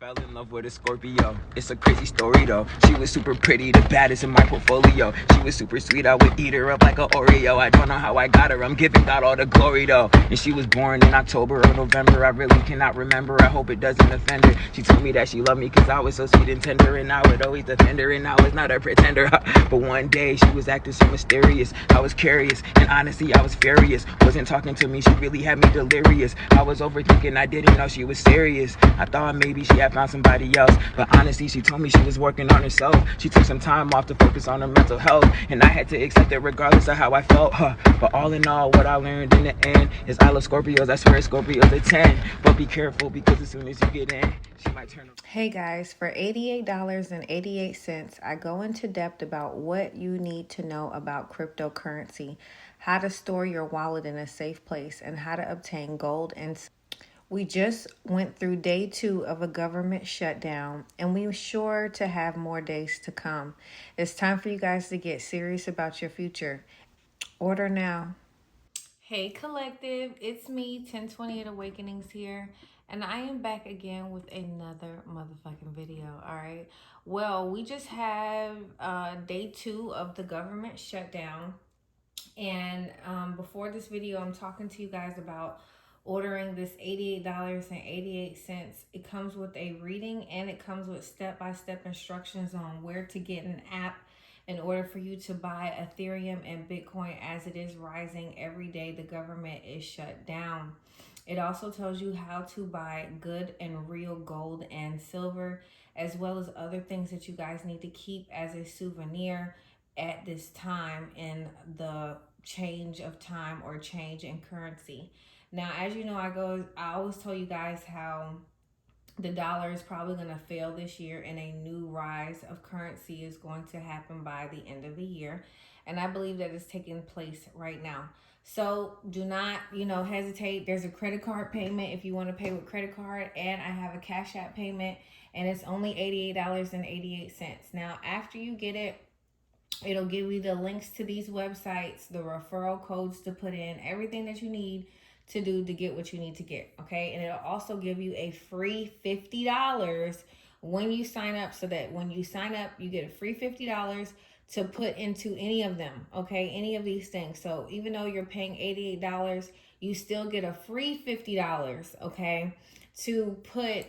Fell in love with a Scorpio. It's a crazy story though. She was super pretty, the baddest in my portfolio. She was super sweet, I would eat her up like an Oreo. I don't know how I got her, I'm giving God all the glory though. And she was born in October or November, I really cannot remember. I hope it doesn't offend her. She told me that she loved me cause I was so sweet and tender, and I would always defend her, and I was not a pretender. But one day she was acting so mysterious. I was curious, and honestly I was furious. Wasn't talking to me, she really had me delirious. I was overthinking, I didn't know she was serious. I thought maybe she had found somebody else, but honestly she told me she was working on herself. She took some time off to focus on her mental health, and I had to accept it regardless of how I felt. But all in all, what I learned in the end is I love Scorpios. I swear Scorpios a 10. But be careful, because as soon as you get in, she might turn. Hey guys, for $88.88, I go into depth about what you need to know about cryptocurrency, how to store your wallet in a safe place, and how to obtain gold and we just went through day 2 of a government shutdown, and we're sure to have more days to come. It's time for you guys to get serious about your future. Order now. Hey collective, it's me, 1028 Awakenings here, and I am back again with another motherfucking video, alright? Well, we just have day 2 of the government shutdown, and before this video, I'm talking to you guys about ordering this $88.88. It comes with a reading, and it comes with step-by-step instructions on where to get an app in order for you to buy Ethereum and Bitcoin as it is rising every day. The government is shut down. It also tells you how to buy good and real gold and silver, as well as other things that you guys need to keep as a souvenir at this time in the change of time or change in currency. Now, as you know, I always tell you guys how the dollar is probably going to fail this year, and a new rise of currency is going to happen by the end of the year. And I believe that it's taking place right now. So do not, hesitate. There's a credit card payment if you want to pay with credit card, and I have a Cash App payment, and it's only $88.88. Now, after you get it, it'll give you the links to these websites, the referral codes to put in, everything that you need to do to get what you need to get, okay? And it'll also give you a free $50 when you sign up, so that when you sign up, you get a free $50 to put into any of them, okay? Any of these things. So even though you're paying $88, you still get a free $50, okay, to put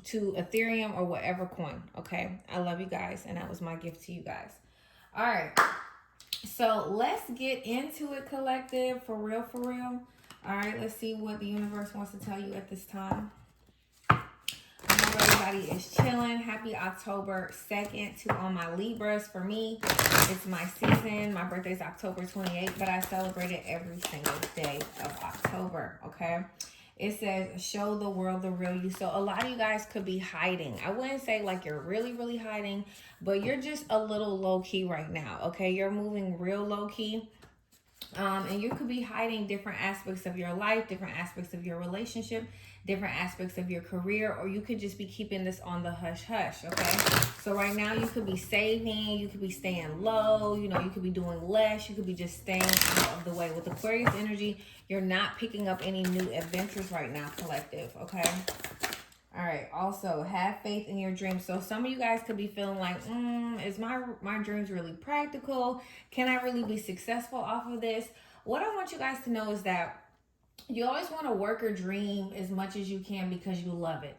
to Ethereum or whatever coin, okay? I love you guys, and that was my gift to you guys. All right, so let's get into it, collective, for real, for real. All right, let's see what the universe wants to tell you at this time. I hope everybody is chilling. Happy October 2nd to all my Libras. For me, it's my season. My birthday is October 28th, but I celebrate it every single day of October, okay? It says, show the world the real you. So a lot of you guys could be hiding. I wouldn't say like you're really, really hiding, but you're just a little low key right now, okay? You're moving real low key. And you could be hiding different aspects of your life, different aspects of your relationship, different aspects of your career, or you could just be keeping this on the hush hush, okay? So right now you could be saving, you could be staying low, you could be doing less, you could be just staying out of the way. With Aquarius energy, you're not picking up any new adventures right now, collective, okay? All right, also have faith in your dreams. So some of you guys could be feeling like, is my dreams really practical? Can I really be successful off of this? What I want you guys to know is that you always want to work or dream as much as you can because you love it.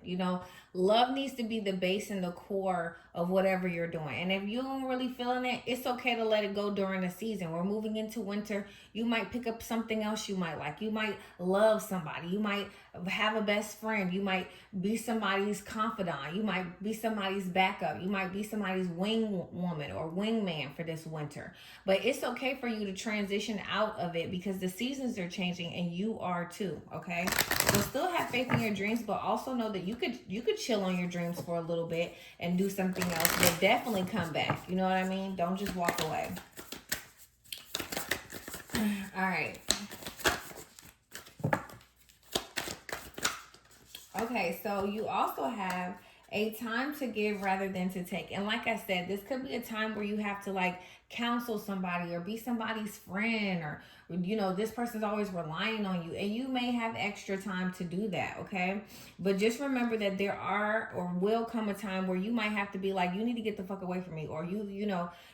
Love needs to be the base and the core of whatever you're doing. And if you don't really feeling it, it's okay to let it go during the season. We're moving into winter. You might pick up something else you might like. You might love somebody. You might have a best friend. You might be somebody's confidant. You might be somebody's backup. You might be somebody's wing woman or wingman for this winter. But it's okay for you to transition out of it because the seasons are changing and you are too, okay? So still have faith in your dreams, but also know that you could chill on your dreams for a little bit and do something else, but definitely come back. You know what I mean? Don't just walk away. All right. Okay, so you also have a time to give rather than to take. And like I said, this could be a time where you have to like counsel somebody or be somebody's friend, or this person's always relying on you, and you may have extra time to do that, okay? But just remember that there are or will come a time where you might have to be like, you need to get the fuck away from me, or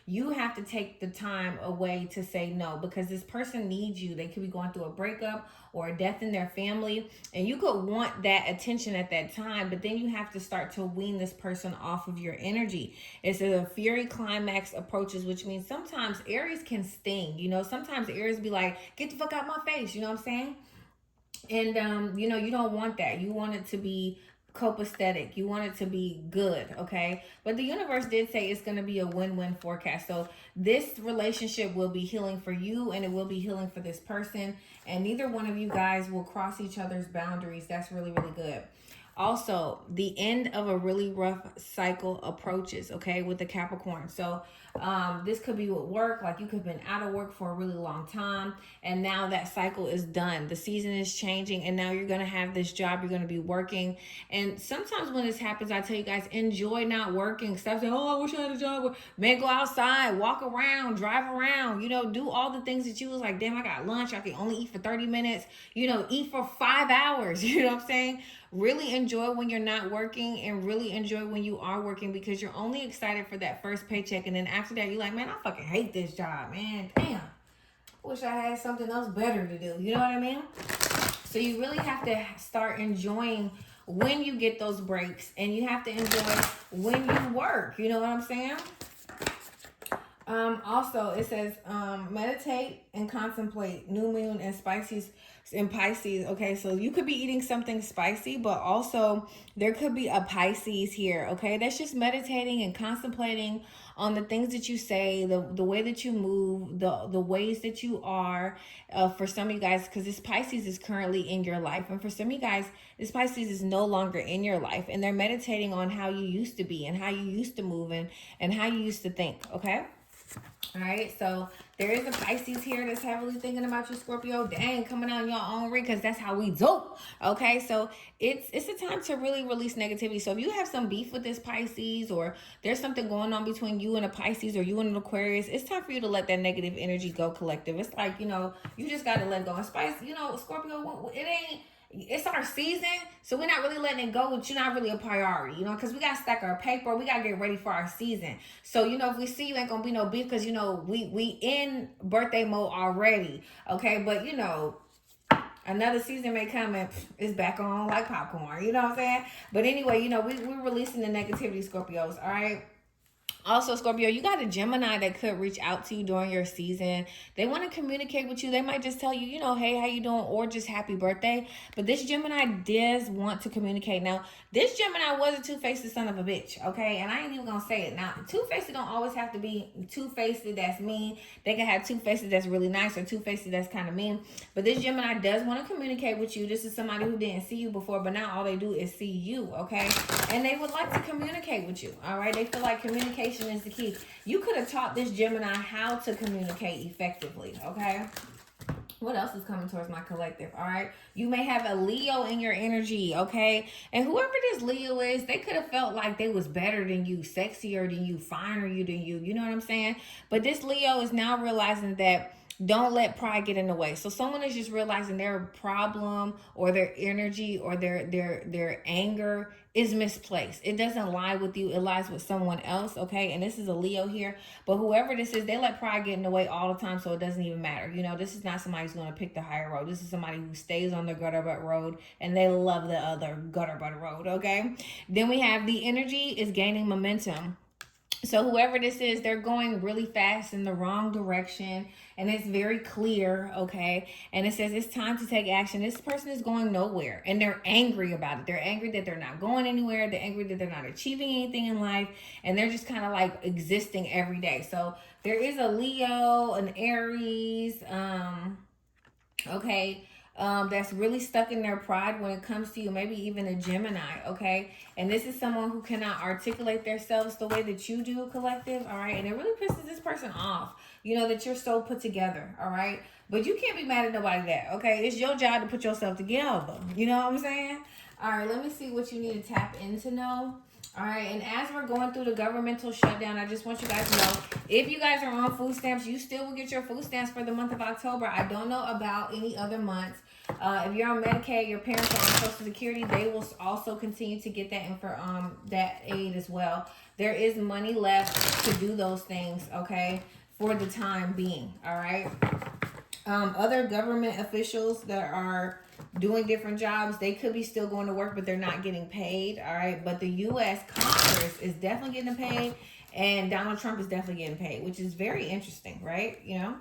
you have to take the time away to say no, because this person needs you. They could be going through a breakup or a death in their family, and you could want that attention at that time, but then you have to start to wean this person off of your energy. It's a Fury climax approaches, which means sometimes Aries can sting. Sometimes Aries be like, get the fuck out my face. You know what I'm saying? And you don't want that. You want it to be copacetic. You want it to be good, okay? But the universe did say it's going to be a win-win forecast. So this relationship will be healing for you, and it will be healing for this person, and neither one of you guys will cross each other's boundaries. That's really, really good. Also, the end of a really rough cycle approaches, okay, with the Capricorn. So this could be with work, like you could have been out of work for a really long time, and now that cycle is done. The season is changing, and now you're going to have this job. You're going to be working. And sometimes when this happens, I tell you guys, enjoy not working. Stop saying, oh, I wish I had a job. Man, go outside, walk around, drive around, do all the things that you was like, damn, I got lunch. I can only eat for 30 minutes, eat for 5 hours. You know what I'm saying? Really enjoy when you're not working, and really enjoy when you are working, because you're only excited for that first paycheck. And then after that, you're like, man, I fucking hate this job, man. Damn. Wish I had something else better to do. You know what I mean? So you really have to start enjoying when you get those breaks, and you have to enjoy when you work. You know what I'm saying? Also, it says meditate and contemplate new moon and Pisces. Okay, so you could be eating something spicy, but also there could be a Pisces here. Okay, that's just meditating and contemplating on the things that you say, the way that you move, the ways that you are. For some of you guys, because this Pisces is currently in your life, and for some of you guys, this Pisces is no longer in your life, and they're meditating on how you used to be and how you used to move and how you used to think. Okay. All right, so there is a Pisces here that's heavily thinking about you, Scorpio. Dang, coming on your own ring, because that's how we do. Okay, so it's a time to really release negativity. So if you have some beef with this Pisces, or there's something going on between you and a Pisces, or you and an Aquarius, it's time for you to let that negative energy go, collective. It's like, you just got to let go. And Scorpio, it's our season, so we're not really letting it go, but you're not really a priority, because we got to stack our paper. We got to get ready for our season. So, if we see you, ain't going to be no beef, because, we in birthday mode already, okay? But, another season may come and it's back on like popcorn, you know what I'm saying? But anyway, we're releasing the negativity, Scorpios, all right? Also, Scorpio, you got a Gemini that could reach out to you during your season. They want to communicate with you. They might just tell you, hey, how you doing? Or just happy birthday. But this Gemini does want to communicate. Now, this Gemini was a two-faced son of a bitch, okay? And I ain't even going to say it. Now, two-faced don't always have to be two-faced that's mean. They can have two-faced that's really nice, or two-faced that's kind of mean. But this Gemini does want to communicate with you. This is somebody who didn't see you before, but now all they do is see you, okay? And they would like to communicate with you, all right? They feel like communication is the key. You could have taught this Gemini how to communicate effectively, okay? What else is coming towards my collective, all right? You may have a Leo in your energy, okay? And whoever this Leo is, they could have felt like they was better than you, sexier than you, finer than you. You know what I'm saying? But this Leo is now realizing that don't let pride get in the way. So someone is just realizing their problem, or their energy, or their anger is misplaced. It doesn't lie with you. It lies with someone else, okay? And this is a Leo here. But whoever this is, they let pride get in the way all the time, so it doesn't even matter. This is not somebody who's going to pick the higher road. This is somebody who stays on the gutter butt road, and they love the other gutter butt road, okay? Then we have the energy is gaining momentum. So whoever this is, they're going really fast in the wrong direction, and it's very clear, okay? And it says it's time to take action. This person is going nowhere, and they're angry about it. They're angry that they're not going anywhere. They're angry that they're not achieving anything in life, and they're just kind of like existing every day. So there is a Leo, an Aries, okay, that's really stuck in their pride when it comes to you, maybe even a Gemini, okay? And this is someone who cannot articulate themselves the way that you do, collective, all right? And it really pisses this person off, that you're so put together, all right? But you can't be mad at nobody that, okay? It's your job to put yourself together, you know what I'm saying? All right, let me see what you need to tap into know. All right, and as we're going through the governmental shutdown, I just want you guys to know, if you guys are on food stamps, you still will get your food stamps for the month of October. I don't know about any other months. If you're on Medicaid, your parents are on Social Security, they will also continue to get that and for that aid as well. There is money left to do those things, okay, for the time being, all right? Other government officials that are doing different jobs, they could be still going to work, but they're not getting paid, all right? But the U.S. Congress is definitely getting paid, and Donald Trump is definitely getting paid, which is very interesting, right? You know?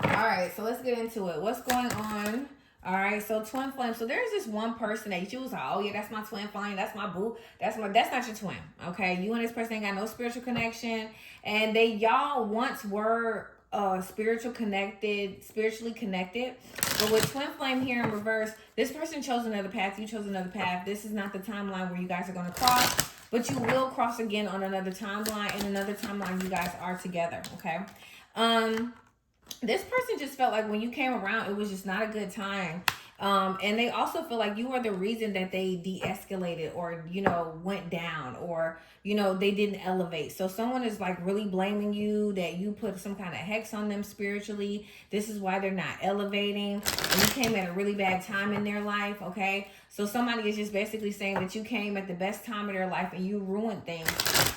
All right, so let's get into it. What's going on? All right, so twin flame. So there's this one person that you was like, oh yeah, that's my twin flame, that's my boo, that's not your twin. Okay, you and this person ain't got no spiritual connection, and y'all once were spiritually connected, but with twin flame here in reverse, this person chose another path, you chose another path. This is not the timeline where you guys are going to cross, but you will cross again on another timeline. In another timeline, you guys are together. Okay. This person just felt like when you came around, it was just not a good time. And they also feel like you were the reason that they de-escalated or, you know, went down or, you know, they didn't elevate. So someone is like really blaming you that you put some kind of hex on them spiritually. This is why they're not elevating. And you came at a really bad time in their life, okay? So somebody is just basically saying that you came at the best time of their life and you ruined things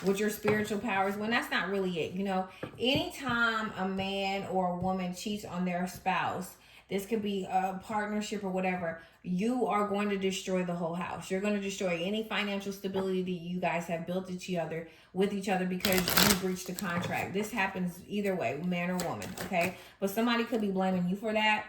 with your spiritual powers, when that's not really it. You know, anytime a man or a woman cheats on their spouse, this could be a partnership or whatever, you are going to destroy the whole house. You're going to destroy any financial stability that you guys have built with each other because you breached the contract. This happens either way, man or woman, okay? But somebody could be blaming you for that.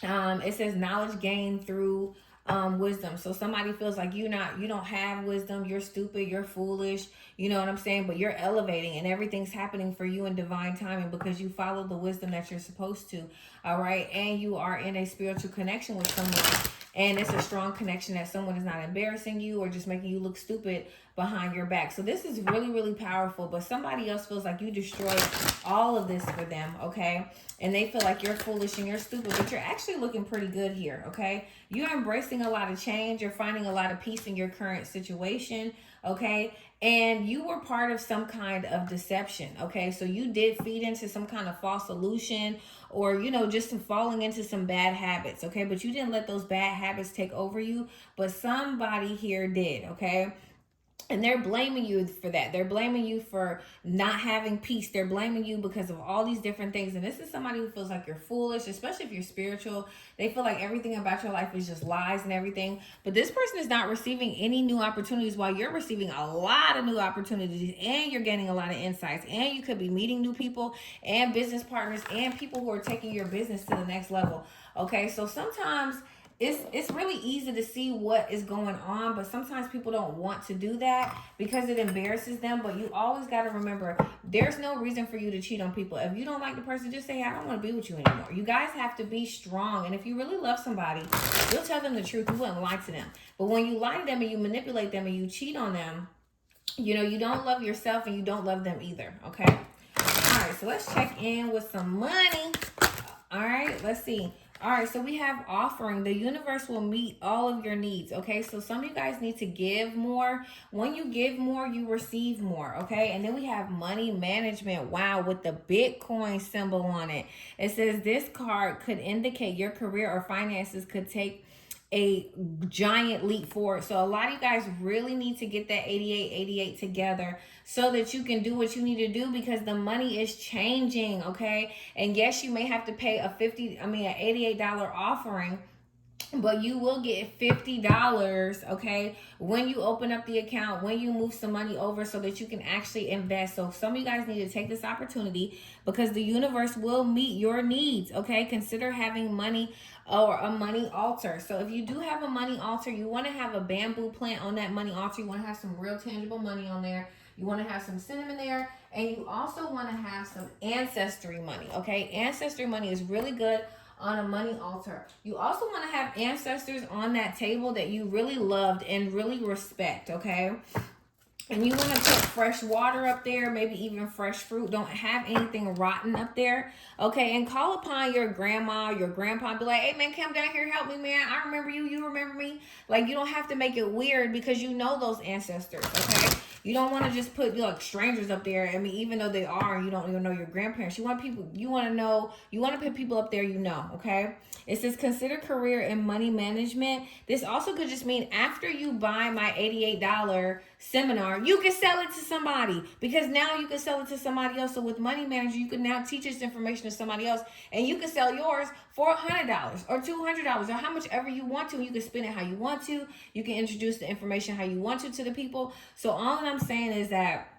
It says knowledge gained through wisdom. So somebody feels like you don't have wisdom, you're stupid, you're foolish, you know what I'm saying? But you're elevating and everything's happening for you in divine timing because you follow the wisdom that you're supposed to. All right. And you are in a spiritual connection with someone. And it's a strong connection that someone is not embarrassing you or just making you look stupid behind your back. So this is really, really powerful. But somebody else feels like you destroyed all of this for them, okay? And they feel like you're foolish and you're stupid, but you're actually looking pretty good here, okay? You're embracing a lot of change. You're finding a lot of peace in your current situation, okay? And you were part of some kind of deception, okay? So you did feed into some kind of false illusion or, you know, just falling into some bad habits, okay? But you didn't let those bad habits take over you, but somebody here did, okay? And they're blaming you for that. They're blaming you for not having peace. They're blaming you because of all these different things. And this is somebody who feels like you're foolish, especially if you're spiritual. They feel like everything about your life is just lies and everything. But this person is not receiving any new opportunities while you're receiving a lot of new opportunities. And you're getting a lot of insights. And you could be meeting new people and business partners and people who are taking your business to the next level. Okay, so sometimes it's really easy to see what is going on, but sometimes people don't want to do that because it embarrasses them. But you always got to remember, there's no reason for you to cheat on people. If you don't like the person, just say, I don't want to be with you anymore. You guys have to be strong. And if you really love somebody, you'll tell them the truth. You wouldn't lie to them. But when you lie to them and you manipulate them and you cheat on them, you know, you don't love yourself and you don't love them either, okay? All right, so let's check in with some money. All right, let's see. All right, so we have offering. The universe will meet all of your needs, okay? So some of you guys need to give more. When you give more, you receive more, okay? And then we have money management. Wow, with the Bitcoin symbol on it. It says this card could indicate your career or finances could take a giant leap forward. So a lot of you guys really need to get that 8888 together so that you can do what you need to do because the money is changing, okay? And yes, you may have to pay an $88 offering, but you will get $50, okay, when you open up the account, when you move some money over so that you can actually invest. So some of you guys need to take this opportunity because the universe will meet your needs, okay? Consider having money or a money altar. So if you do have a money altar, you want to have a bamboo plant on that money altar. You want to have some real tangible money on there. You want to have some cinnamon there. And you also want to have some ancestry money, okay? Ancestry money is really good on a money altar. You also want to have ancestors on that table that you really loved and really respect, okay? And you want to put fresh water up there, maybe even fresh fruit. Don't have anything rotten up there. Okay, and call upon your grandma, your grandpa. Be like, hey man, come down here, help me, man. I remember you, you remember me. Like, you don't have to make it weird because you know those ancestors, okay? You don't want to just put like strangers up there. I mean, even though they are, you don't even know your grandparents. You want people, you want to know, you want to put people up there you know, okay? It says consider career and money management. This also could just mean after you buy my $88 seminar, you can sell it to somebody because now you can sell it to somebody else. So with Money Manager, you can now teach this information to somebody else and you can sell yours for $100 or $200 or how much ever you want to. You can spend it how you want to. You can introduce the information how you want to the people. So all that I'm saying is that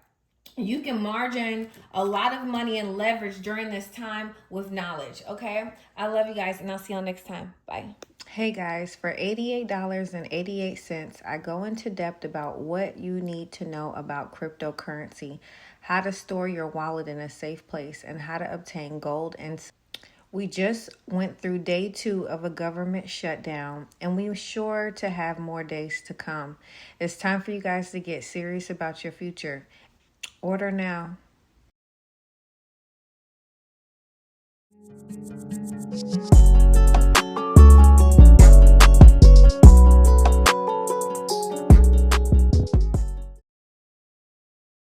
you can margin a lot of money and leverage during this time with knowledge. Okay, I love you guys and I'll see y'all next time. Bye. Hey guys, for $88.88, I go into depth about what you need to know about cryptocurrency, how to store your wallet in a safe place, and how to obtain gold and we just went through day 2 of a government shutdown, and we're sure to have more days to come. It's time for you guys to get serious about your future. Order now.